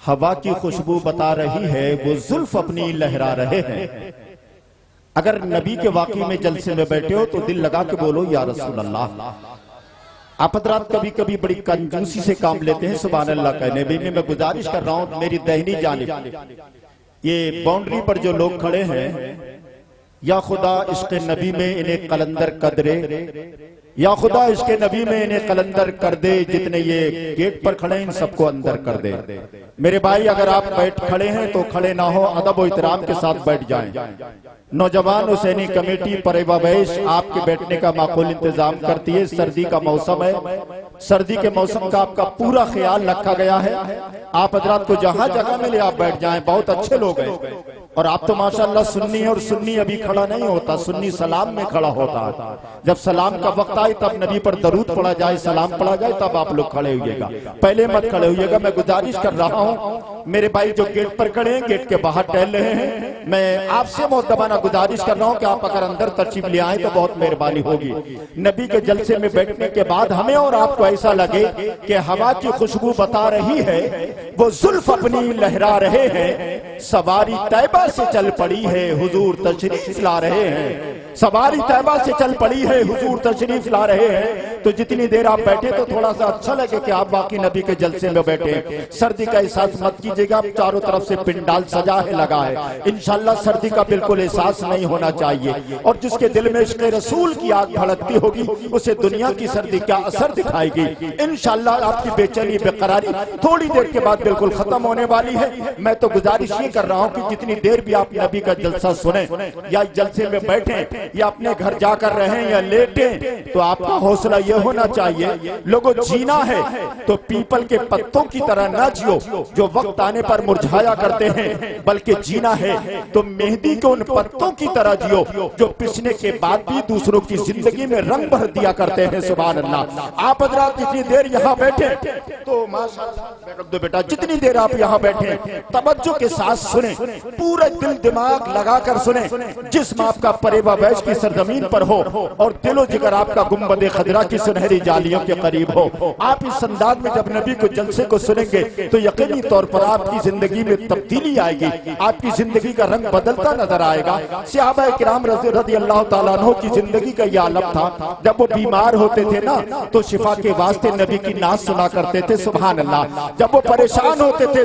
हवा की खुशबू बता रही है, वो जुल्फ अपनी लहरा रहे हैं। अगर नबी के वाकई में जलसे में बैठे हो तो दिल लगा के बोलो या रसूल अल्लाह। आप हज़रात कभी कभी बड़ी कंजूसी से काम लेते हैं सुभान अल्लाह कहने में। मैं गुजारिश कर रहा हूं मेरी दाहिनी जानिब ये बाउंड्री पर जो लोग खड़े हैं, या खुदा इश्क़ नबी में इन्हें कलंदर कर दे, या खुदा इश्क़ नबी में इन्हें कलंदर कर दे। जितने ये गेट पर खड़े हैं इन सबको अंदर कर दे। मेरे भाई अगर आप बैठ खड़े हैं तो खड़े ना हो, अदब और इहतराम के साथ बैठ जाएं। नौजवान हुसैनी कमेटी परेवावैश आपके बैठने का माकूल इंतजाम करती है। सर्दी का मौसम है, सर्दी के मौसम का आपका पूरा ख्याल रखा गया है। आप हजरात को जहां जगह मिले आप बैठ जाएं, बहुत अच्छे लोग हैं। और आप तो माशाअल्लाह सुन्नी, और सुन्नी अभी खड़ा नहीं होता, सुन्नी सलाम में खड़ा होता है। जब सलाम का वक्त आए तब नबी पर दरूद पढ़ा जाए, सलाम पढ़ा जाए, तब आप लोग खड़े होइएगा, पहले मत खड़े होइएगा। मैं गुजारिश कर रहा हूँ मेरे भाई जो गेट पर खड़े हैं, गेट के बाहर टहल रहे हैं, मैं आपसे मुद्दबाना गुजारिश कर रहा हूँ कि आप अगर अंदर तशरीफ ले आए तो बहुत मेहरबानी होगी। नबी के जलसे में बैठने के बाद हमें और आपको ऐसा लगे कि हवा की खुशबू बता रही है, वो जुल्फ अपनी लहरा रहे हैं, सवारी तैबा से चल पड़ी है, हुजूर तशरीफ ला रहे हैं। सवारी तैबा से चल पड़ी है, हुजूर तशरीफ ला रहे हैं। तो जितनी देर आप बैठे तो थोड़ा सा अच्छा लगे कि आप बाकी नबी के जलसे में बैठे। सर्दी का एहसास मत कीजिएगा, चारों तरफ से पिंडाल सजा है, लगा है। इंशाल्लाह सर्दी का बिल्कुल एहसास नहीं होना चाहिए। और जिसके दिल में इश्क़ रसूल की आग भड़कती होगी उसे दुनिया की सर्दी क्या असर दिखाएगी। इंशाल्लाह आपकी बेचैनी बेकरारी थोड़ी देर के बाद बिल्कुल खत्म होने वाली है। मैं तो गुजारिश ये कर रहा हूँ कि जितनी देर भी आप नबी का जलसा सुने या जलसे में बैठे या अपने घर जाकर रहें या लेटे, तो आपका हौसला यह होना चाहिए लोगों जीना है तो पीपल के पत्तों की तरह ना जियो जो वक्त आने पर मुरझाया करते हैं, बल्कि जीना है तो मेहंदी के उन पत्तों की तरह जियो जो पिसने के बाद भी दूसरों की जिंदगी में रंग भर दिया करते हैं। सुभान अल्लाह। आप हज़रात जितनी देर यहाँ बैठे तो माशाअल्लाह बेटा, जितनी देर आप यहाँ बैठे तवज्जो के साथ सुने, पूरा दिल दिमाग लगाकर सुने। जिस्म आपका परेवावैश की सरजमीन पर हो और दिलो जिगर आपका गुंबद खदरा की सुनहरी जालियों के करीब हो। आप इस अंदाज में जब नबी को जलसे को सुनेंगे तो यकीनी तौर पर आपकी जिंदगी में तब्दीली आएगी, आपकी जिंदगी का रंग बदलता नजर आएगा। सहाबा किराम रज़ी अल्लाह तआला अन्हु की जिंदगी का यह आलम था, जब वो बीमार होते थे ना तो शिफा के वास्ते नबी की नाज सुना करते थे। सुभान अल्लाह। जब वो परेशान होते थे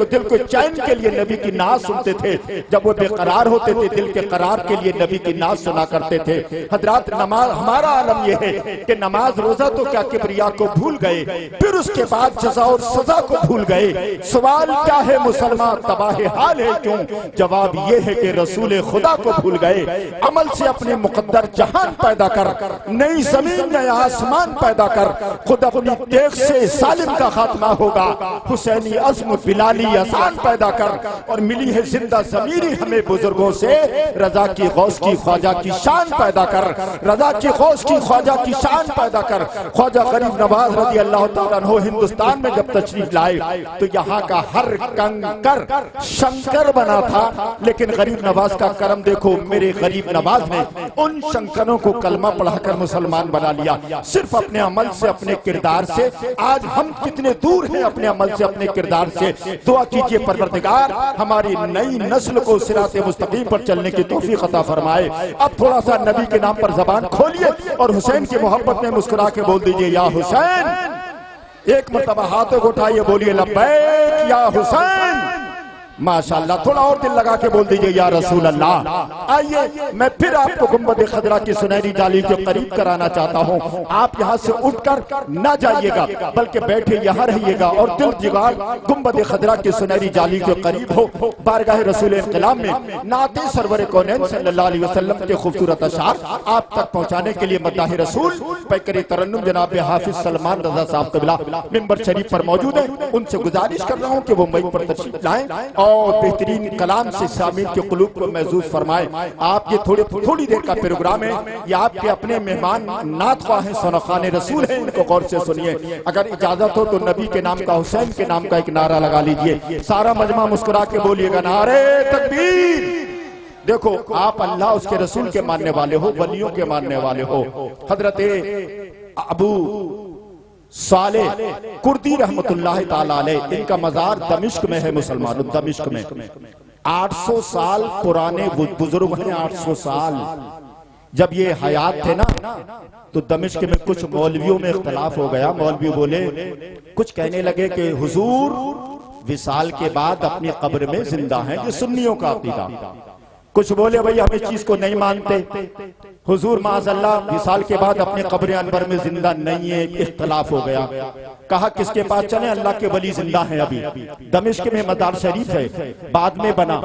दिल को चैन के लिए नबी की नाज सुनते थे। जब वो बेकरार होते थे दिल के करार के लिए नबी की नाज सुना करते थे। हजरात नमाज, हमारा आलम यह है कि नमाज रोजा तो क्या किबरिया को भूल गए, फिर उसके बाद जज़ा और सजा को भूल गए। सवाल क्या है मुसलमान तबाह हाल है क्यों? जवाब ये है कि रसूल खुदा को भूल गए। अमल से अपने मुकद्दर जहान पैदा कर, नई जमीन नया आसमान पैदा कर, खुद अपनी देख से सालिम का खात्मा होगा। हुसैनी अज़्म बिलाली आसान पैदा कर, और मिली है जिंदा ज़मीरी हमें बुजुर्गों से, रजा की गौस की ख्वाजा की शान पैदा कर, रजा की गौस की ख्वाजा की शान पैदा कर। ख्वाजा गरीब नवाज रज़ी अल्लाह तआला अन्हु हिंदुस्तान में जब तशरीफ लाए तो यहाँ का हर कंकर शंकर बना था, लेकिन गरीब नवाज का करम देखो, मेरे गरीब नवाज ने उन शंकरों को कलमा पढ़ाकर मुसलमान बना लिया, सिर्फ अपने अमल से, अपने किरदार से। आज हम कितने दूर हैं अपने अमल से, अपने किरदार से। दुआ कीजिए परवरदिगार हमारी नई नस्ल को सिराते मुस्तकीम पर चलने की तौफीक अता फरमाए। अब थोड़ा सा नबी के नाम पर जबान खोलिए और हुसैन की मोहब्बत में मुस्कुरा के बोल दीजिए या हुसैन। एक मरतबा हाथों को उठाइए, बोलिए लब्बैक या हुसैन। माशाअल्लाह। थोड़ा और दिल लगा के बोल दीजिए या रसूल अल्लाह। आइए मैं फिर आपको गुंबद खदरा की सुनहरी जाली के करीब कराना चाहता हूँ। आप यहाँ से उठकर ना जाइएगा बल्कि बैठे यहाँ रहिएगा और दिल जिगार गुंबद खदरा की सुनहरी जाली के करीब हो। बारगाह रसूल इंक़िलाब में नाते सरवर कौनैन सल्लल्लाहु अलैहि वसल्लम के खूबसूरत अशआर आप तक पहुँचाने के लिए मद्दाह रसूल पैकर तरन्नुम जनाब हाफिज सलमान रजा साहब क़िबला मिंबर शरीफ पर मौजूद है। उनसे गुजारिश कर रहा हूँ कि वो मई पर तशरीफ लाएं और बेहतरीन कलाम से शामिल के कुलूब को महसूस फरमाए। आप ये थोड़ी देर का प्रोग्राम है, ये आपके अपने मेहमान नातवा हैं, सोनखान रसूल हैं, इनको गौर से सुनिए। अगर इजाजत हो तो नबी के नाम का, हुसैन के नाम का एक नारा लगा लीजिए। सारा मजमा मुस्कुरा के बोलिएगा नारे तकबीर। देखो आप अल्लाह उसके रसूल के मानने वाले हो, वलियों के मानने वाले हो। हजरत अबू साले कुर्दी रहमतुल्लाह ताला अलैह, इनका मजार दमिश्क में है मुसलमानों, दमिश्क में। 800 साल पुराने बुजुर्ग हैं, 800 साल। जब ये हयात थे ना तो दमिश्क में कुछ मौलवियों में इख्तलाफ हो गया। मौलवी बोले, कुछ कहने लगे कि हुजूर विसाल के बाद अपनी कब्र में जिंदा हैं, ये सुन्नियों का अकीदा। कुछ बोले भाई हम इस चीज को नहीं मानते, हुजूर माज़अल्लाह विसाल के बाद अपने कब्र अनवर में जिंदा नहीं है। इख्तलाफ हो गया। कहा किसके पास चले? अल्लाह के वली जिंदा हैं अभी। दमिश्क में मजार शरीफ है, बाद में बना।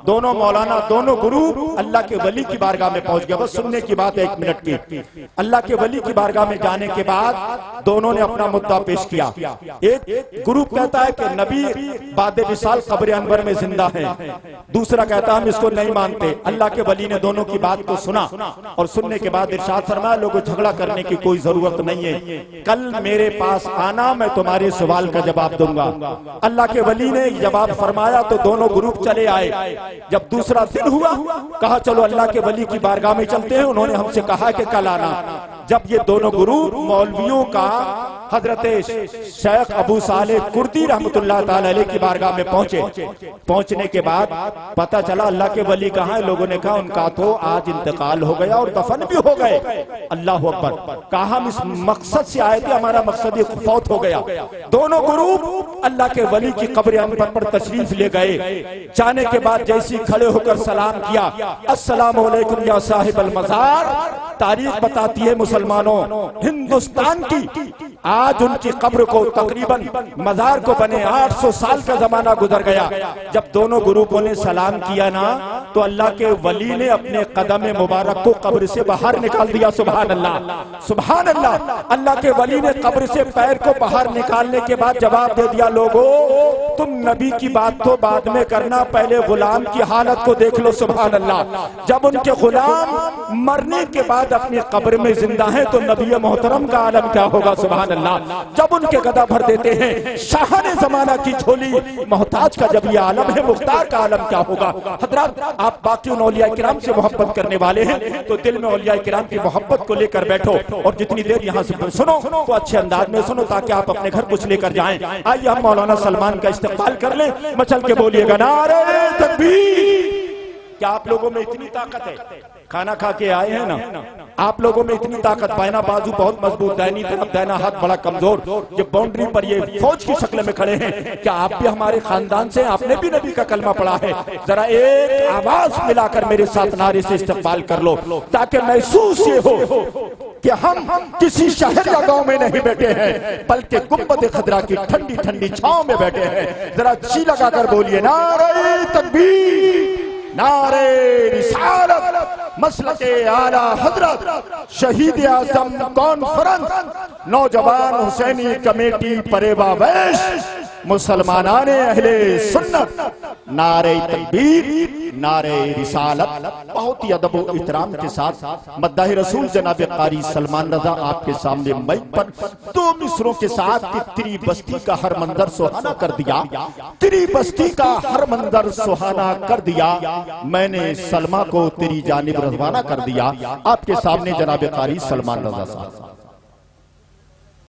दोनों मौलाना, दोनों गुरु अल्लाह के वली की बारगाह में पहुंच गए। बस सुनने की बात है 1 मिनट की। अल्लाह के वली की बारगाह में जाने के बाद दोनों ने अपना मुद्दा पेश किया। एक गुरु कहता है कि नबी बाद विसाल कब्र अनवर में जिंदा है, दूसरा कहता हम इसको नहीं मानते। अल्लाह के वली ने दोनों की बात को सुना और सुनने के बाद इरशाद फरमाया, लोगों झगड़ा करने की कोई जरूरत नहीं है, कल मेरे पास आना, मैं तुम्हारे सवाल का जवाब दूंगा। अल्लाह के वली ने जवाब फरमाया तो दोनों ग्रुप चले आए। जब दूसरा दिन हुआ, कहा चलो अल्लाह के वली की बारगाह में चलते हैं। उन्होंने हमसे कहा कि कल आना। जब ये दोनों ग्रुप मौलवियों का हजरत शेख अबू साले कुर्दी रहमतुल्लाह ताला अलैह की बारगाह में पहुंचे। पहुंचने के बाद पता चला अल्लाह के वली कहाँ है। लोगों ने कहा उनका तो आज इंतकाल हो गया और दफन भी हो गए। अल्लाह अकबर। कहा हम इस मकसद से आए थे, हमारा मकसद ये फौत हो गया। दोनों ग्रुप अल्लाह के वली की कब्र अनवर पर तशरीफ ले गए। जाने के बाद जैसी खड़े होकर सलाम किया, अस्सलाम वालेकुम या साहिबल मजार। तारीख बताती है मुसलमानों, हिंदुस्तान की आज उनकी कब्र को तकरीबन मजार को बने 800 साल का जमाना गुजर गया। जब दोनों ग्रुपों ने सलाम किया ना तो अल्लाह के वली ने अपने कदम मुबारक को कब्र से बाहर निकाल दिया। सुभान अल्लाह, सुभान अल्लाह। अल्लाह के वली ने कब्र से पैर को बाहर निकालने के बाद जवाब दे दिया, लोगों तुम नबी की बात तो बाद में करना, पहले गुलाम की हालत को देख लो। सुभान अल्लाह। जब उनके गुलाम मरने के बाद अपनी कब्र में जिंदा है तो नबी मोहतरम का आलम क्या होगा? सुभान अल्लाह। जब उनके गदा भर देते हैं शाहने जमाना की झोली मोहताज का जब ये आलम है, मुख्तार का आलम क्या होगा? हजरत आप बाकी उन औलिया किराम से मोहब्बत करने वाले हैं तो दिल में औलिया किराम की मोहब्बत को लेकर बैठो और जितनी देर यहाँ से सुनो तो अच्छे अंदाज में सुनो ताकि आप अपने घर कुछ लेकर जाएं। आइए हम मौलाना सलमान का इस्तेमाल कर लें। मचल के बोलिएगा नारे तकबीर। क्या आप लोगों में इतनी ताकत है? खाना खा के आए हैं ना, आप लोगों में इतनी ताकत, बायना बाजू बहुत मजबूत, दाहिनी तरफ दाहिना हाथ बड़ा कमजोर, ये बाउंड्री पर ये फौज की शक्ल में खड़े हैं। क्या आप भी हमारे खानदान से? आपने भी नबी का कलमा पढ़ा है? जरा एक आवाज मिलाकर मेरे साथ नारे से इस्तेमाल कर लो ताकि महसूस ये हो कि हम किसी शहर या गांव में नहीं बैठे हैं बल्कि गुंबद खदरा की ठंडी ठंडी छांव में बैठे हैं। जरा जी लगाकर बोलिए नारे तकबीर, नारे रिसालत, मसलके आला हजरत, शहीद आजम कॉन्फ्रेंस, नौजवान हुसैनी कमेटी परेवा वैश, मुसलमानाने अहले सुन्नत, नारे तकबीर, नारे रिसालत। बहुत ही अदब और इहतराम के साथ मद्दाह रसूल जनाब कारी सलमान रजा आपके सामने माइक पर 2 मिसरों के साथ कि तेरी बस्ती का हर मंजर सुहाना कर दिया, तेरी बस्ती का हर मंजर सुहाना कर दिया, मैंने सलमा को तेरी जानिब रवाना कर दिया। आपके सामने जनाब कारी सलमान रजा साहब।